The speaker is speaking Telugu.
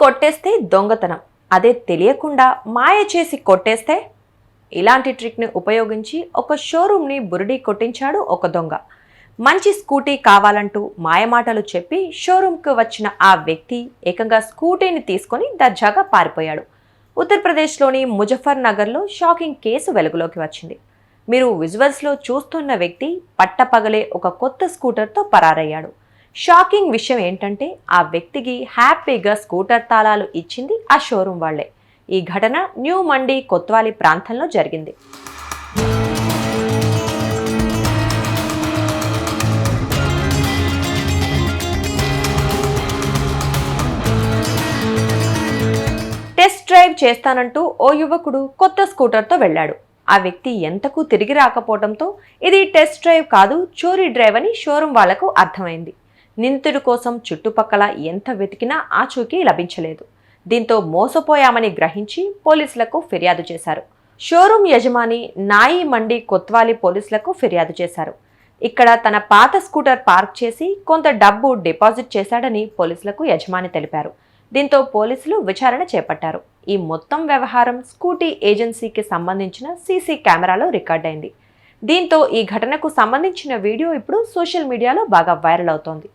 కొట్టేస్తే దొంగతనం, అదే తెలియకుండా మాయ చేసి కొట్టేస్తే? ఇలాంటి ట్రిక్ని ఉపయోగించి ఒక షోరూమ్ని బురిడీ కొట్టించాడు ఒక దొంగ. మంచి స్కూటీ కావాలంటూ మాయమాటలు చెప్పి షోరూమ్కు వచ్చిన ఆ వ్యక్తి ఏకంగా స్కూటీని తీసుకొని దర్జాగా పారిపోయాడు. ఉత్తరప్రదేశ్లోని ముజఫర్ నగర్లో షాకింగ్ కేసు వెలుగులోకి వచ్చింది. మీరు విజువల్స్లో చూస్తున్న వ్యక్తి పట్టపగలే ఒక కొత్త స్కూటర్తో పరారయ్యాడు. షాకింగ్ విషయం ఏంటంటే ఆ వ్యక్తికి హ్యాపీగా స్కూటర్ తాళాలు ఇచ్చింది ఆ షోరూమ్ వాళ్లే. ఈ ఘటన న్యూ మండి కొత్వాలి ప్రాంతంలో జరిగింది. టెస్ట్ డ్రైవ్ చేస్తానంటూ ఓ యువకుడు కొత్త స్కూటర్తో వెళ్లాడు. ఆ వ్యక్తి ఎంతకు తిరిగి రాకపోవడంతో ఇది టెస్ట్ డ్రైవ్ కాదు, చోరీ డ్రైవ్ అని షోరూమ్ వాళ్లకు అర్థమైంది. నిందితుడి కోసం చుట్టుపక్కల ఎంత వెతికినా ఆచూకీ లభించలేదు. దీంతో మోసపోయామని గ్రహించి పోలీసులకు ఫిర్యాదు చేశారు. షోరూమ్ యజమాని నాయి మండి కొత్వాలి పోలీసులకు ఫిర్యాదు చేశారు. ఇక్కడ తన పాత స్కూటర్ పార్క్ చేసి కొంత డబ్బు డిపాజిట్ చేశాడని పోలీసులకు యజమాని తెలిపారు. దీంతో పోలీసులు విచారణ చేపట్టారు. ఈ మొత్తం వ్యవహారం స్కూటీ ఏజెన్సీకి సంబంధించిన సీసీ కెమెరాలో రికార్డైంది. దీంతో ఈ ఘటనకు సంబంధించిన వీడియో ఇప్పుడు సోషల్ మీడియాలో బాగా వైరల్ అవుతోంది.